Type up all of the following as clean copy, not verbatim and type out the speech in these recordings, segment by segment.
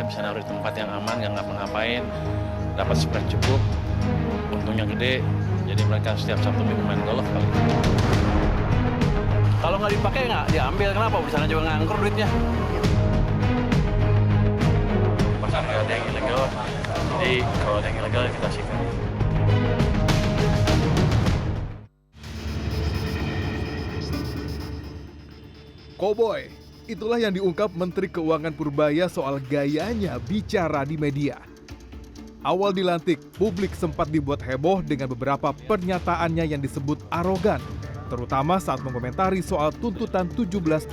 bisa naruh di tempat yang aman, nggak ngapa-ngapain, dapat spread cukup, untungnya gede, jadi mereka setiap Sabtu Minggu main golf kali. Kalau nggak dipakai nggak diambil, kenapa? Di sana juga ngangkur duitnya. Pasar nggak ada yang ilegal, jadi kalau ada yang ilegal kita sikat. Koboi, itulah yang diungkap Menteri Keuangan Purbaya soal gayanya bicara di media. Awal dilantik, publik sempat dibuat heboh dengan beberapa pernyataannya yang disebut arogan, terutama saat mengomentari soal tuntutan 17+8.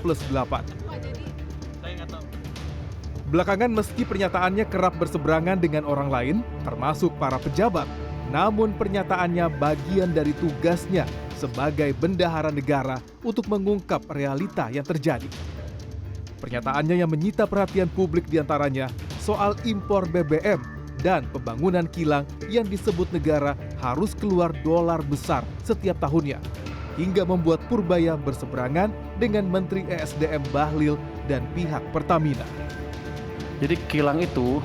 Belakangan meski pernyataannya kerap berseberangan dengan orang lain, termasuk para pejabat, namun pernyataannya bagian dari tugasnya sebagai bendahara negara untuk mengungkap realita yang terjadi. Pernyataannya yang menyita perhatian publik diantaranya soal impor BBM dan pembangunan kilang yang disebut negara harus keluar dolar besar setiap tahunnya, hingga membuat Purbaya berseberangan dengan Menteri ESDM Bahlil dan pihak Pertamina. Jadi kilang itu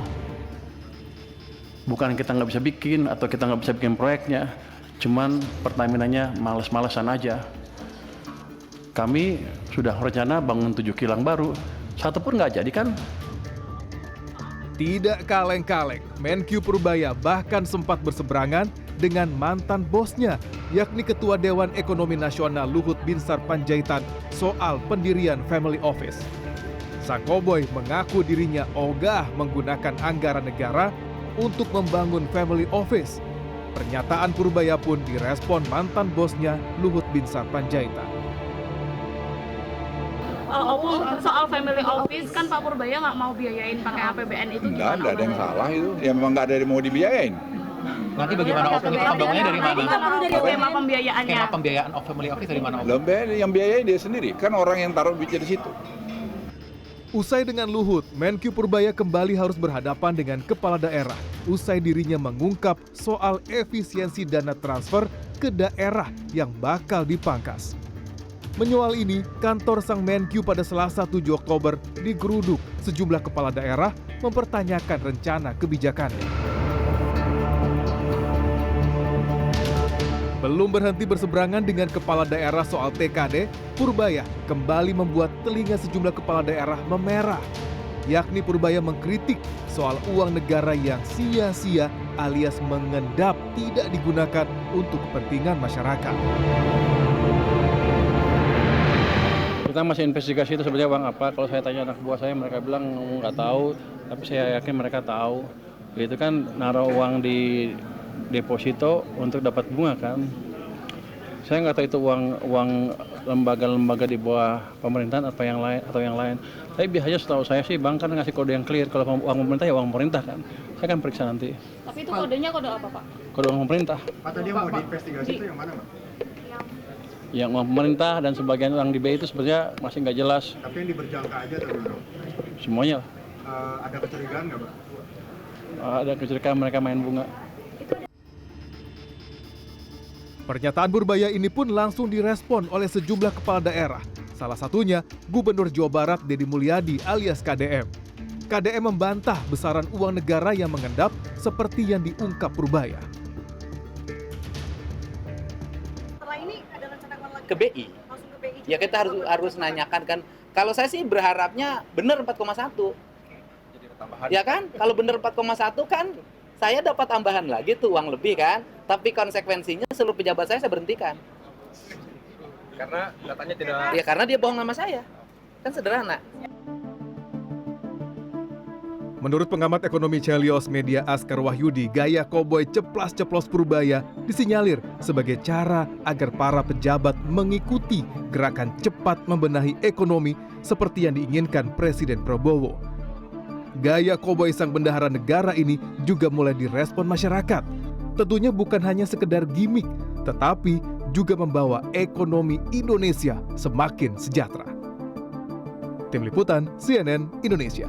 bukan kita nggak bisa bikin atau kita nggak bisa bikin proyeknya, cuman Pertaminanya males-malesan aja. Kami sudah rencana bangun 7 kilang baru, satu pun nggak jadi kan? Tidak kaleng-kaleng, Menkyu Purbaya bahkan sempat berseberangan dengan mantan bosnya, yakni Ketua Dewan Ekonomi Nasional Luhut Binsar Panjaitan soal pendirian Family Office. Sang koboi mengaku dirinya ogah menggunakan anggaran negara untuk membangun Family Office. Pernyataan Purbaya pun direspon mantan bosnya Luhut Binsar Panjaitan. Soal Family Office kan Pak Purbaya nggak mau biayain pakai APBN itu Enggak ada yang salah itu. Ya memang nggak ada yang mau dibiayain. Nanti bagaimana pembangunannya dari mana? Dari skema pembiayaannya. Skema pembiayaan of Family Office dari mana? Yang biayain dia sendiri. Kan orang yang taruh duitnya di situ. Usai dengan Luhut, Menkyu Purbaya kembali harus berhadapan dengan kepala daerah. Usai dirinya mengungkap soal efisiensi dana transfer ke daerah yang bakal dipangkas. Menyoal ini, kantor sang Menkyu pada Selasa 7 Oktober digeruduk sejumlah kepala daerah mempertanyakan rencana kebijakannya. Belum berhenti berseberangan dengan kepala daerah soal TKD, Purbaya kembali membuat telinga sejumlah kepala daerah memerah. Yakni Purbaya mengkritik soal uang negara yang sia-sia alias mengendap tidak digunakan untuk kepentingan masyarakat. Kita masih investigasi itu sebenarnya uang apa. Kalau saya tanya anak buah saya, mereka bilang nggak tahu, tapi saya yakin mereka tahu. Itu kan naruh uang di deposito untuk dapat bunga kan. Saya nggak tahu itu uang lembaga-lembaga di bawah pemerintahan atau yang lain. Tapi biasanya setahu saya sih bank kan ngasih kode yang clear. Kalau uang pemerintah ya uang pemerintah kan. Saya kan periksa nanti. Tapi itu kodenya kode apa Pak? Kode uang pemerintah. Pak tadi mau diinvestigasi itu yang mana Pak? Yang uang pemerintah dan sebagian uang di BI itu sebenarnya masih nggak jelas. Tapi yang diberjangka aja atau gimana? Semuanya. Ada kecurigaan nggak Pak? Ada kecurigaan mereka main bunga. Pernyataan Purbaya ini pun langsung direspon oleh sejumlah kepala daerah. Salah satunya Gubernur Jawa Barat Deddy Mulyadi alias KDM. KDM membantah besaran uang negara yang mengendap seperti yang diungkap Purbaya. Setelah ini ada rencana lagi Ke BI. langsung ke BI. Ya kita harus nanyakan kan. Kalau saya sih berharapnya benar 4,1. Ya kan? Kalau benar 4,1 kan saya dapat tambahan lagi tuh uang lebih kan. Tapi konsekuensinya seluruh pejabat saya berhentikan. Karena datanya tidak. Ya karena dia bohong nama saya. Kan sederhana. Menurut pengamat ekonomi Celios Media Askar Wahyudi, gaya koboi ceplas-ceplos Purbaya disinyalir sebagai cara agar para pejabat mengikuti gerakan cepat membenahi ekonomi seperti yang diinginkan Presiden Prabowo. Gaya koboi sang bendahara negara ini juga mulai direspon masyarakat. Tentunya bukan hanya sekedar gimmick, tetapi juga membawa ekonomi Indonesia semakin sejahtera. Tim Liputan CNN Indonesia.